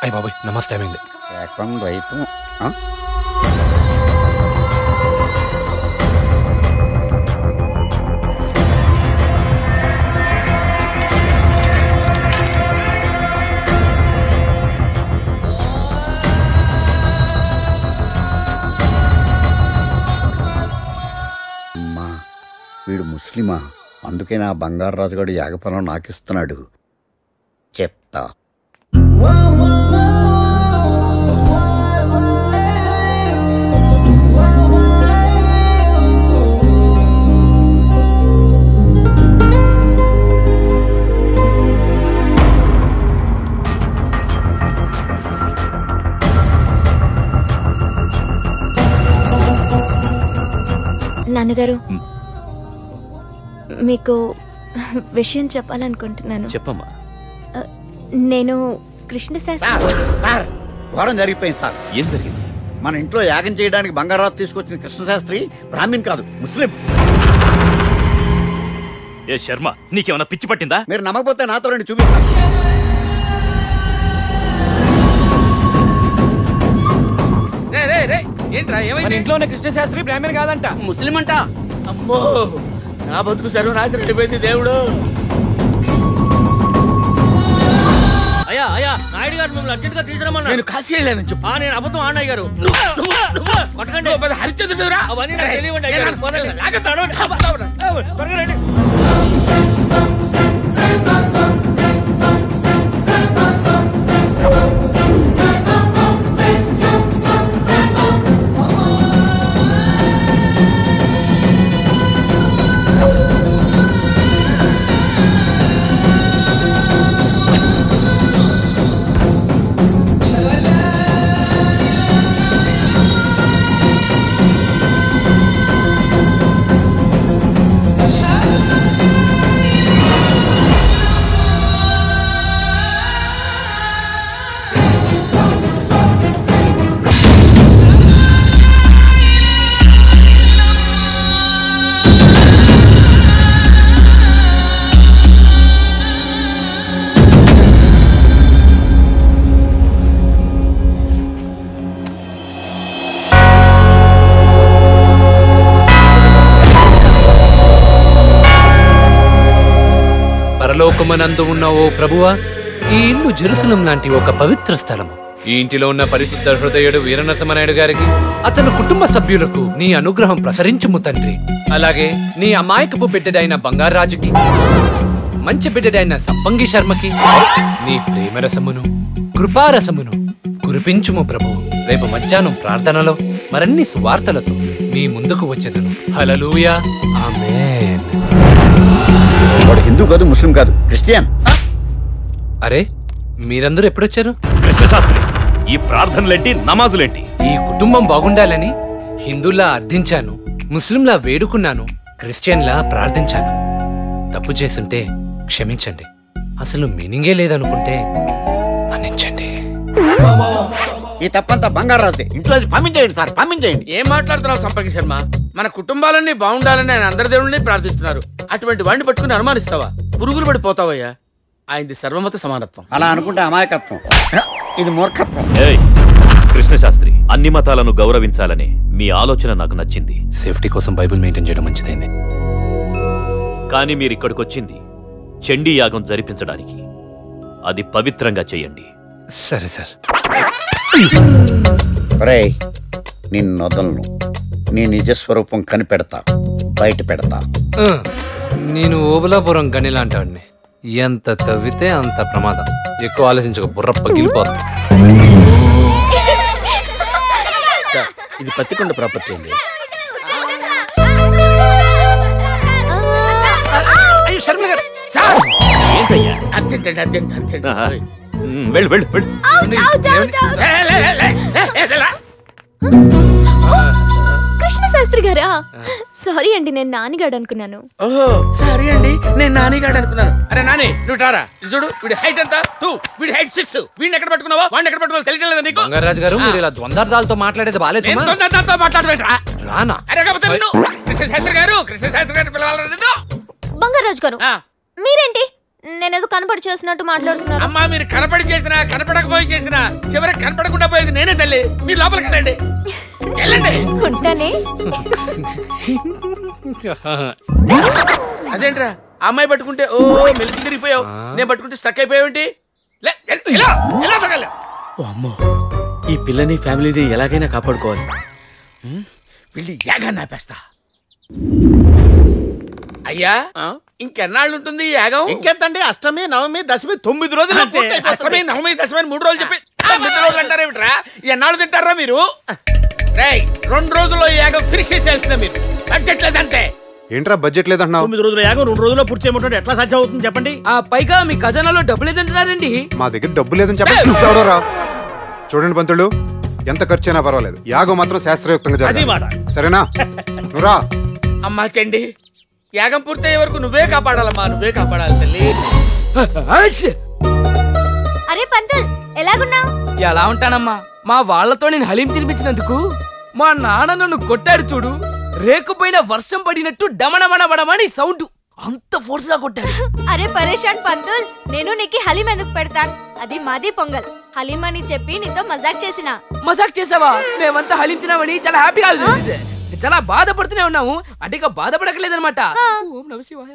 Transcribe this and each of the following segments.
అయ్య బాబోయ్ నమస్తే అయింది. అమ్మా వీడు ముస్లిమా, అందుకే నా బంగారు రాజుగాడు యాగపనం నాకిస్తున్నాడు. చెప్తా. నాన్నగారు, మీకు విషయం చెప్పాలనుకుంటున్నాను. చెప్పమ్మా. నేను కృష్ణశాస్త్రి. సార్ ఘోరం జరిగిపోయింది సార్. ఏం జరిగింది? మన ఇంట్లో యాగం చేయడానికి బంగారాజు తీసుకొచ్చిన కృష్ణశాస్త్రి బ్రాహ్మణ్ కాదు, ముస్లిం. ఏ శర్మ, నీకేమన్నా పిచ్చి పట్టిందా? మీరు నమ్మకపోతే నాతో రండి, చూపిస్తాను. ఏంట్రా ఏమైంది? ఇంట్లోనే కృష్ణశాస్త్రి బ్రాహ్మణ్ కాదంట, ముస్లిం అంట. అమ్మో, నా బతుకు సర్వనాశనం అయిపోయింది దేవుడు. అయ్యా అయ్యా, నాయుడు గారు మిమ్మల్ని అర్జెంట్ గా తీసుకురమ్మన్నా. నేను కాశీ వెళ్ళానని చెప్పు. నేను అబద్ధం అన్నయ్య గారు. కొట్టకండి, హరిచంద్రుడురా. అవన్నీ నాకు తెలియవండి అయ్యా. పరలోకమనందు ఉన్న ఓ ప్రభువా, ఈ ఇల్లు జెరూసలేం లాంటి ఒక పవిత్ర స్థలము. ఈ ఇంటిలో ఉన్న పరిశుద్ధ హృదయుడు వీరనరసింహనాయుడు గారికి, అతని కుటుంబ సభ్యులకు నీ అనుగ్రహం ప్రసరించుము తండ్రి. అలాగే నీ అమాయకపు బిడ్డడైన బంగారాజుకి, మంచి బిడ్డడైన సంపంగి శర్మకి నీ ప్రేమరసమును కృపారసమును కురిపించుము ప్రభు. రేపు మధ్యాహ్నం ప్రార్థనలో మరన్ని సువార్తలతో మీ ముందుకు వచ్చేదను. హల్లెలూయా, ఆమేన్. వాడు హిందూ కాదు, ముస్లిం కాదు, క్రిస్టియన్. అరే, మీరందరూ ఎప్పుడొచ్చారు? కృష్ణశాస్త్రి, ఈ ప్రార్థనలేంటి, నమాజులేంటి? ఈ కుటుంబం బాగుండాలని హిందూలా అర్థించాను, ముస్లింలా వేడుకున్నాను, క్రిస్టియన్లా ప్రార్థించాను. తప్పు చేస్తుంటే క్షమించండి. అసలు మీనింగే లేదనుకుంటే మన్నించండి. ఈ తప్పంతా బంగారాజుదే. ఇంట్లో పంపించేయండి సార్, పంపించేయండి. ఏం మాట్లాడుతున్నావు సంపంగి శర్మ? మన కుటుంబాలన్నీ బాగుండాలని ఆయన అందరి దేవుళ్ళని ప్రార్థిస్తున్నారు. అటువంటి వాడిని పట్టుకుని అనుమానిస్తావా? పురుగులు పడిపోతావయ్యా. ఆయనది సర్వమత సమానత్వం. అలా అనుకుంటే అమాయకత్వం, ఇది మూర్ఖత్వం. కృష్ణశాస్త్రి, అన్ని మతాలను గౌరవించాలనే మీ ఆలోచన నాకు నచ్చింది. సేఫ్టీ కోసం బైబిల్ మెయింటైన్ చేయడం మంచిదైంది. కానీ మీరు ఇక్కడికొచ్చింది చండీ యాగం జరిపించడానికి. అది పవిత్రంగా చెయ్యండి. సరే సార్. ఒరేయ్, నిన్ను వదలను. నీ నిజస్వరూపం కనిపెడతా, బయట పెడతా. నేను ఓబలాపురం గనిలాంటాడిని. ఎంత తవ్వితే అంత ప్రమాదం. ఎక్కువ ఆలోచించక, బుర్ర పగిలిపోతుంది. ఇది పత్తికొండ ప్రాపర్టీ అండి. అర్జెంట్ అండి, అర్జెంట్ అర్జెంట్. వెళ్ళు వెళ్ళు వెళ్ళు. కృష్ణశాస్త్రి గారా? సారీ అండి, నేను నానిగాడు అనుకున్నాను. ఓహో, సారీ అండి, నేను నానిగాడు అనుకున్నాను. అరే నాని, నువ్వు టారా. చూడు, వీడి హైట్ ఎంత? 2, వీడి హైట్ 6. వీడిని ఎక్కడ పట్టుకున్నావా, వాడిని ఎక్కడ పట్టుకోవాలి తెలియలేదా నీకు? బంగారాజు గారు, మీరు ఇలా ద్వంద్వార్థాలతో మాట్లాడేది బాలేదు. రానా? అరే కాకపోతే నిన్ను కృష్ణశాస్త్రి గారు, కృష్ణశాస్త్రి గారు పిలవాలని. బంగారాజు గారు, మీరేంటి? నేనేదో కనపడి చేసినట్టు మాట్లాడుతున్నారు. అమ్మా మీరు కనపడి చేసినా కనపడకపోయి చేసినా చివరికి కనపడకుండా పోయేది నేనే తల్లి. మీరు లోపలికి వెళ్ళండి. వెళ్ళండి. ఉంటానే. అదేంట్రా అమ్మాయి పట్టుకుంటే ఓ మెలికి తిరిగిపోయావు, నేను పట్టుకుంటే స్టక్ అయిపోయావేంటి? అమ్మో, ఈ పిల్లని ఫ్యామిలీని ఎలాగైనా కాపాడుకోవాలి. వెళ్ళి యాగా నాపేస్తా. అయ్యా ఇంకెన్నాళ్ళు ఉంటుంది ఈ యాగం? ఇంకెంతండి? అష్టమి నవమి దశమి 9 రోజులు. అష్టమి నవమి దశమి 3 రోజులు చెప్పి 9 రోజులు అంటారేమిట్రా? ఎన్నాళ్ళు తింటారా మీరు? 2 రోజుల్లో ఈ యాగం ఫినిష్ చేసేయాల్సిందే. మీరు బడ్జెట్ లేదంటే ఏంట్రా బడ్జెట్ లేదంటున్నావు? 9 రోజుల యాగం 2 రోజుల్లో పూర్తి చేయమంటే ఎట్లా సాధ్యం అవుతుంది చెప్పండి? పైగా మీ ఖజానాలో డబ్బు లేదంటున్నారండి. మా దగ్గర డబ్బు లేదని చెప్పండి. చూడండి పంతులు, ఎంత ఖర్చు అయినా పర్వాలేదు, యాగం మాత్రం శాస్త్రయుక్తంగా జరగాలి. సరేనా? నువ్వురా. అమ్మా చెండి, యాగం పూర్తయ్యే వరకు నువ్వే కాపాడాలమ్మా, నువ్వే కాపాడాలి తల్లి. అరే పంతుల్, ఎలాగున్నావు? ఎలా ఉంటానమ్మా, మా వాళ్లతో నేను హలీం తినిపించినందుకు మా నాన్న నన్ను కొట్టాడు చూడు. రేకుపోయిన వర్షం పడినట్టు డమడమడమడమని సౌండ్, అంత ఫోర్స్ గా కొట్టాడు. అరే పరేషాన్ పంతుల్, నేను నీకు హలీం ఎందుకు పెడతాను? అది మాది పొంగల్. హలీం అని చెప్పి నీతో మజాక్ చేసిన. మజాక్ చేసావా? మేమంతా హలీం తినామని చాలా హ్యాపీగా చాలా బాధపడుతూనే ఉన్నాము. అంటే ఇక బాధపడకలేదనమాట. ఓం నమః శివాయ.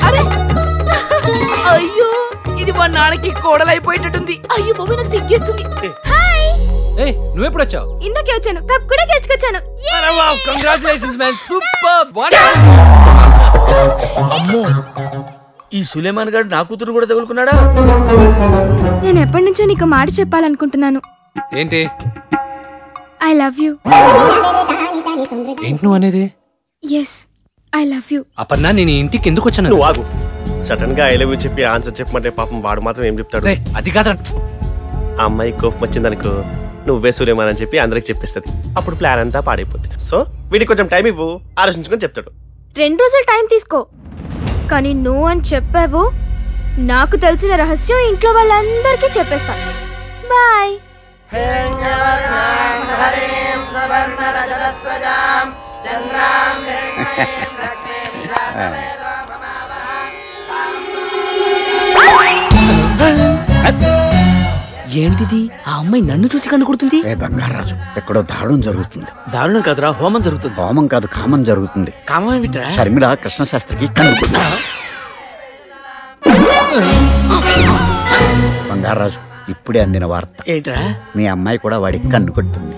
అరే అయ్యో, ఇది మా నాన్నకి కోడలైపోయేటట్టుంది. అయ్యో బాబు, నాకు సిగ్గేస్తుంది. నువ్వెప్పుడు వచ్చావు? ఇందాకే వచ్చాను, కప్ కూడా గెలుచుకొచ్చాను. Congratulations man, super. అమ్మో, ఈ సులేమాన్ గారు నా కూతురు కూడా తగులుకున్నాడా? నేను ఎప్పటి నుంచో నీకు మాట చెప్పాలనుకుంటున్నాను. ఏంటి? I love you. ఏంటి నువ్వు అనేది? Yes, I love you. Aparna, నేను ఇంటికి ఎందుకు వచ్చాను? నువ్వు ఆగు. సడన్ గా ఐ లవ్ యూ చెప్పి ఆన్సర్ చెప్పమంటే పాపం వాడు మాత్రం ఏం చెప్తాడు? అది కాదు. ఆ అమ్మాయి కోపం వచ్చిందనుకో, నువ్వే సులేమాన్ అని చెప్పి అందరికి చెప్పేస్తుంది. అప్పుడు ప్లాన్ అంతా పాడైపోతుంది. సో వీడికి కొంచెం టైం ఇవ్వు, ఆలోచించుకొని చెప్తాడు. 2 రోజులు టైం తీసుకో. కానీ నువ్వు అని చెప్పావు, నాకు తెలిసిన రహస్యం ఇంట్లో వాళ్ళందరికీ చెప్పేస్తా. బాయ్. ఏంటిది? ఆ అమ్మాయి నన్ను చూసి కనుకొడుతుంది. బంగారాజు, ఎక్కడో దారుణం జరుగుతుంది. దారుణం కాదురా, హోమం జరుగుతుంది. హోమం కాదు, కామం జరుగుతుంది. కామం ఏమిట్రా? షర్మిల కృష్ణశాస్త్రికి కనుక్కుంటా. బంగారాజు, ఇప్పుడే అందిన వార్త. ఏంట్రా? మీ అమ్మాయి కూడా వాడికి కన్ను కొట్టింది.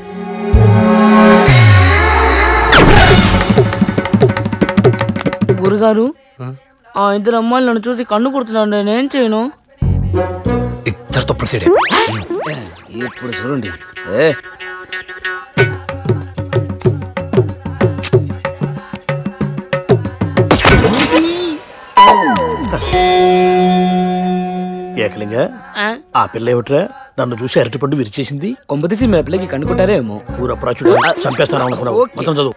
గురుగారు, ఆ 2 అమ్మాయిలు నన్ను చూసి కన్ను కొడుతున్నాను, నేనేం చేయను? ఇద్దరితో ప్రొసీడ్. ఇప్పుడు చూడండి. ఏకలింగ, ఆ పిల్ల ఏమిట్రా నన్ను చూసి అరటిపండు విరిచేసింది? కొంపతీసి మీ పిల్లకి కన్ను కొట్టారేమో. ఊరప్రాచుడు చంపేస్తాను అనుకున్నావు. మొత్తం చదువు.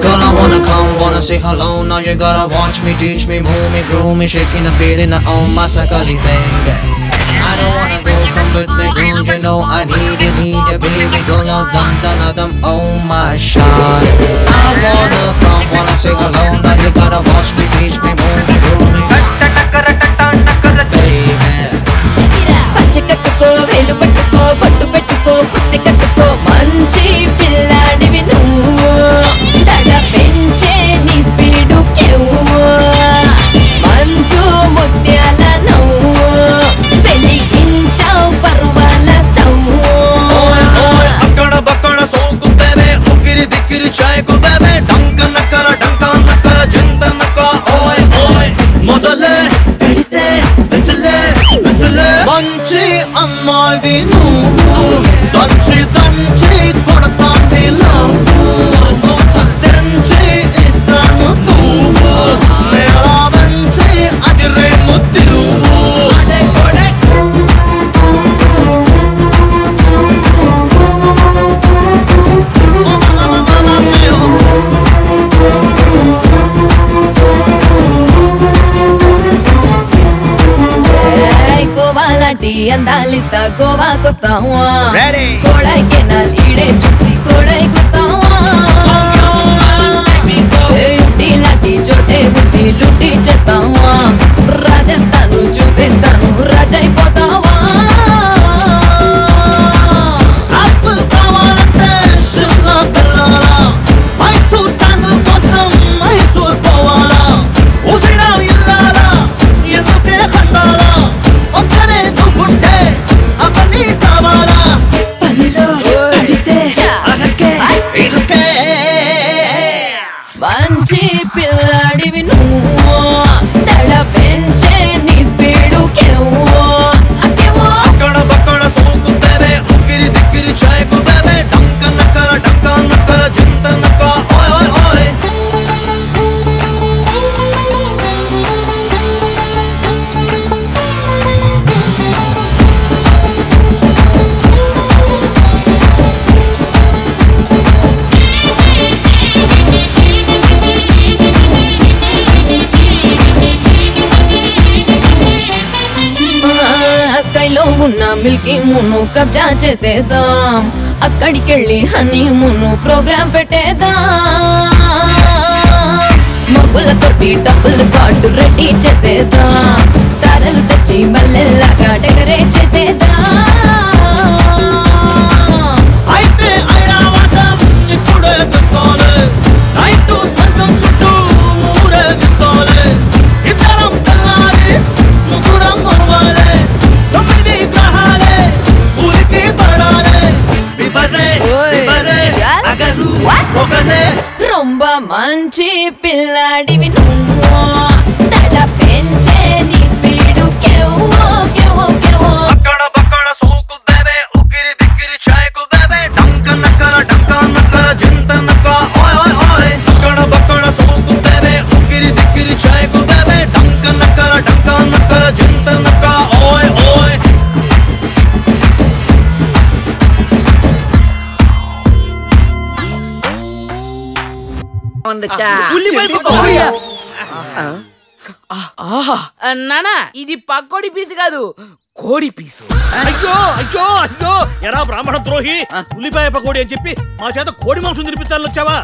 Girl, I wanna come, wanna say hello. Now you gotta watch me, teach me, move me, groove me, shaking the beat in the on my sakali baby. I don't wanna go, come with me, girl. You know I need you, baby. Girl, no dum dum dum, oh my shawty. I wanna come, wanna say hello. Now you gotta watch me, teach me, move me, groove me, baby. పంచె కట్టుకో, వేలు పట్టుకో, పట్టు పెట్టుకో, పుట్టె కట్టుకో, మంచి పిల్లాడివి నువ్వు. దడ పెంచే నీ స్పీడు కెవ్వు, మంచు ముత్యాల నవ్వు, వెలిగించావు పర్వాల సవ్వు. అక్కడ బక్కడ సోకు బేబే, ఉక్కిరి దిక్కిరి చాయకు బేబే, డంక నక్కర జింత నక్క, ఓయ్ ఓయ్ మొదలే పెడితే విసిలే విసిలే. మంచి అమ్మాయి నువ్వు, దంచి దంచి కొడతాంది లవ్వు, తెంచి ఇస్తాను నువ్వు, మేళ వెంచి అది రేము తిరువు. లాంటి అందాలిస్తా గోవాకొస్తావా కోడైకెనాల్ ఈడే చూసి కోడైకొస్తావా ఊటీ లాంటి చోటే బుద్ధి లుట్టి చేస్తావా రాజస్థాను చూపిస్తాను రాజైపోతావా మైసూర్ సాంద్రం కోసం మైసూర్ పోవాలా ఉసిరా ఇల్లాలా ఎందుకే ఖండాలా ఒక్కనే నువ్వుంటే అవన్నీ కావాలా పనిలో పడితే అరకే ఇరుకే మంచి పిల్లాడివి నువ్వు తడ పెంచే నీ స్పీడు అక్కడ బక్కడ సోకు బేబే ఉక్కిరి దిక్కిరి చాయకు బేబే డంక నక్కర జింత నక్క ఓయ్ ఓయ్ ఓయ్ స్కైలో ఉన్న మిల్కీ మూను కబ్జా చేసేద్దాం అక్కడికెళ్ళి హనీ మూను ప్రోగ్రామ్ పెట్టేద్దాం మబ్బులతోటి డబ్బులు కార్డు రెడీ చేసేద్దాం తారలు తెచ్చి మల్లెల్లాగా డెకరేట్ చేసేద్దాం అయితే ఐరావతం ఇప్పుడే తెచ్చుకోలే నైట్ స్వర్గం చుట్టూ ఊరేగిస్తోలే ఇద్దరం తెల్లాలి ముగ్గురం మరవాలే 9 గ్రహాలే ఊరికి పడాలే విబరే అగరు ఒకనే రొంబ మంచి పిల్లాడివి నువ్వు తడ పెంచే నీ స్పీడు అక్కడ బక్కడ సోకు బేబే ఉక్కిరి దిక్కిరి చాయకు బేబే డంక నక్కర జింత నక్క ఓయ్ ఓయ్ ఓయ్ అక్కడ బక్కడ సోకు బేబే ఉక్కిరి దిక్కిరి చాయకు బేబే డంక నక్కర జింత నక్క ఓయ్ ఓయ్ నానా ఇది పక్కోడి పీసు కాదు కోడి పీసు. అయ్యో అయ్యో అయ్యో ఎరా బ్రాహ్మణ ద్రోహి ఉల్లిపాయ పకోడి అని చెప్పి మా చేత కోడి మాంసం తినిపించాలని వచ్చావా?